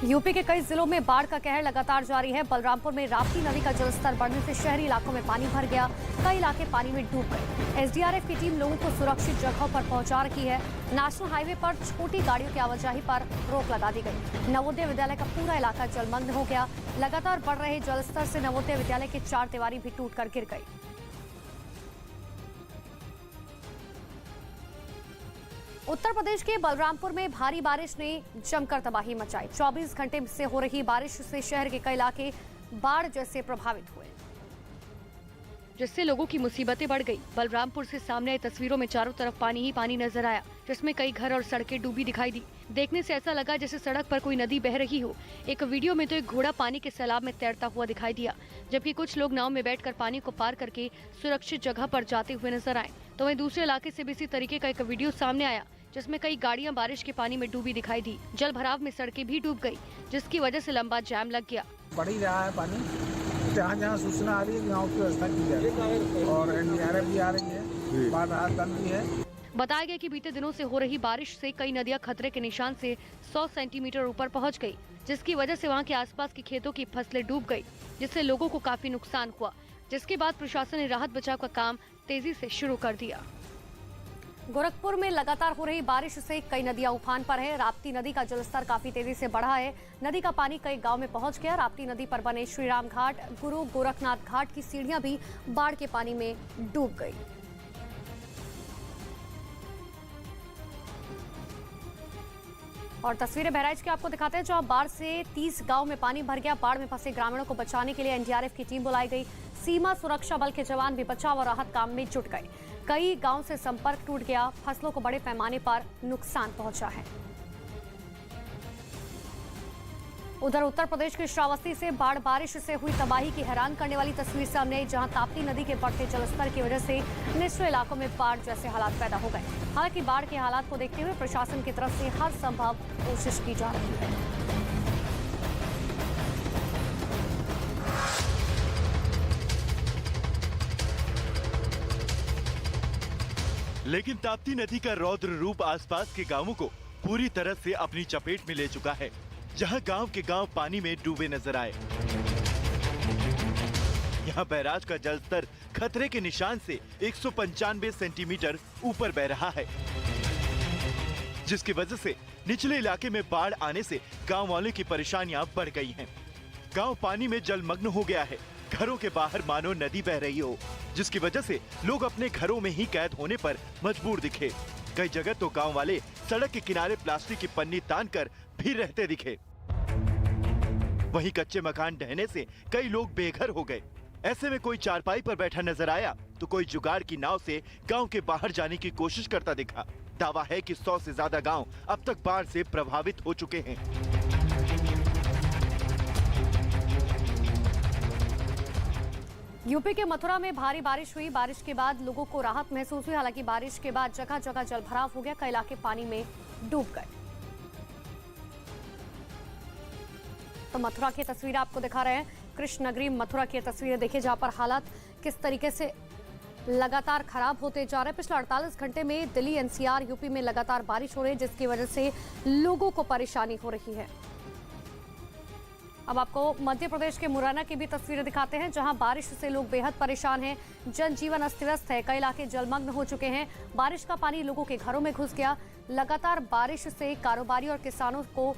UP के कई जिलों में बाढ़ का कहर लगातार जारी है। बलरामपुर में राप्ती नदी का जलस्तर बढ़ने से शहरी इलाकों में पानी भर गया, कई इलाके पानी में डूब गए। एसडीआरएफ की टीम लोगों को सुरक्षित जगहों पर पहुंचा रखी है। नेशनल हाईवे पर छोटी गाड़ियों की आवाजाही पर रोक लगा दी गई। नवोदय विद्यालय का पूरा इलाका जलमग्न हो गया। लगातार बढ़ रहे जलस्तर से नवोदय विद्यालय की 4 दीवारी भी टूटकर गिर गई। उत्तर प्रदेश के बलरामपुर में भारी बारिश ने जमकर तबाही मचाई। 24 घंटे से हो रही बारिश से शहर के कई इलाके बाढ़ जैसे प्रभावित हुए, जिससे लोगों की मुसीबतें बढ़ गई। बलरामपुर से सामने आई तस्वीरों में चारों तरफ पानी ही पानी नजर आया, जिसमें कई घर और सड़कें डूबी दिखाई दी। देखने से ऐसा लगा जैसे सड़क पर कोई नदी बह रही हो। एक वीडियो में तो एक घोड़ा पानी के सैलाब में तैरता हुआ दिखाई दिया, जबकि कुछ लोग नाव में बैठकर पानी को पार करके सुरक्षित जगह पर जाते हुए नजर आए। तो वहीं दूसरे इलाके से भी इसी तरीके का एक वीडियो सामने आया, जिसमें कई गाड़ियां बारिश के पानी में डूबी दिखाई दी। जल भराव में सड़कें भी डूब गई, जिसकी वजह से लंबा जाम लग गया। बढ़ ही रहा है पानी, जहाँ जहाँ सूचना आ रही है गाँव की व्यवस्था की जा रही है और एनडीआरएफ भी आ रही है, बाढ़ राहत दल भी है। बताया गया कि बीते दिनों से हो रही बारिश से कई नदियां खतरे के निशान से 100 सेंटीमीटर ऊपर पहुंच गई, जिसकी वजह से वहां के आसपास के खेतों की फसलें डूब गई, जिससे लोगों को काफी नुकसान हुआ। जिसके बाद प्रशासन ने राहत बचाव का काम तेजी से शुरू कर दिया। गोरखपुर में लगातार हो रही बारिश से कई नदियां उफान पर है। राप्ती नदी का जलस्तर काफी तेजी से बढ़ा है। नदी का पानी कई गांव में पहुंच गया। राप्ती नदी पर बने श्रीराम घाट, गुरु गोरखनाथ घाट की सीढ़ियां भी बाढ़ के पानी में डूब गई। और तस्वीरें बहराइच की आपको दिखाते हैं, जहां बाढ़ से 30 गांव में पानी भर गया। बाढ़ में फंसे ग्रामीणों को बचाने के लिए एनडीआरएफ की टीम बुलाई गई। सीमा सुरक्षा बल के जवान भी बचाव और राहत काम में जुट गए। कई गांव से संपर्क टूट गया। फसलों को बड़े पैमाने पर नुकसान पहुंचा है। उधर उत्तर प्रदेश के श्रावस्ती से बाढ़ बारिश से हुई तबाही की हैरान करने वाली तस्वीर सामने आई, जहां ताप्ती नदी के बढ़ते जलस्तर की वजह से निचले इलाकों में बाढ़ जैसे हालात पैदा हो गए। हालांकि बाढ़ के हालात को देखते हुए प्रशासन की तरफ से हर संभव कोशिश की जा रही है। लेकिन ताप्ती नदी का रौद्र रूप आसपास के गांवों को पूरी तरह से अपनी चपेट में ले चुका है, जहां गांव के गांव पानी में डूबे नजर आए। यहां बैराज का जलस्तर खतरे के निशान से 195 सेंटीमीटर ऊपर बह रहा है, जिसकी वजह से निचले इलाके में बाढ़ आने से गांव वालों की परेशानियां बढ़ गई हैं। गांव पानी में जलमग्न हो गया है। घरों के बाहर मानो नदी बह रही हो, जिसकी वजह से लोग अपने घरों में ही कैद होने पर मजबूर दिखे। कई जगह तो गांव वाले सड़क के किनारे प्लास्टिक की पन्नी तानकर भी रहते दिखे। वहीं कच्चे मकान ढहने से कई लोग बेघर हो गए। ऐसे में कोई चारपाई पर बैठा नजर आया तो कोई जुगाड़ की नाव से गांव के बाहर जाने की कोशिश करता दिखा। दावा है कि 100 से ज्यादा गांव अब तक बाढ़ से प्रभावित हो चुके हैं। यूपी के मथुरा में भारी बारिश हुई। बारिश के बाद लोगों को राहत महसूस हुई। हालांकि बारिश के बाद जगह जगह जलभराव हो गया, कई इलाके पानी में डूब गए। तो मथुरा की तस्वीरें आपको दिखा रहे हैं। कृष्ण नगरी मथुरा की तस्वीरें देखिए, जहां पर हालात किस तरीके से लगातार खराब होते जा रहे हैं। पिछले 48 घंटे में दिल्ली, एनसीआर, यूपी में लगातार बारिश हो रही है, जिसकी वजह से लोगों को परेशानी हो रही है। अब आपको मध्य प्रदेश के मुरैना की भी तस्वीरें दिखाते हैं, जहां बारिश से लोग बेहद परेशान हैं। जनजीवन अस्त व्यस्त है, कई इलाके जलमग्न हो चुके हैं। बारिश का पानी लोगों के घरों में घुस गया। लगातार बारिश से कारोबारी और किसानों को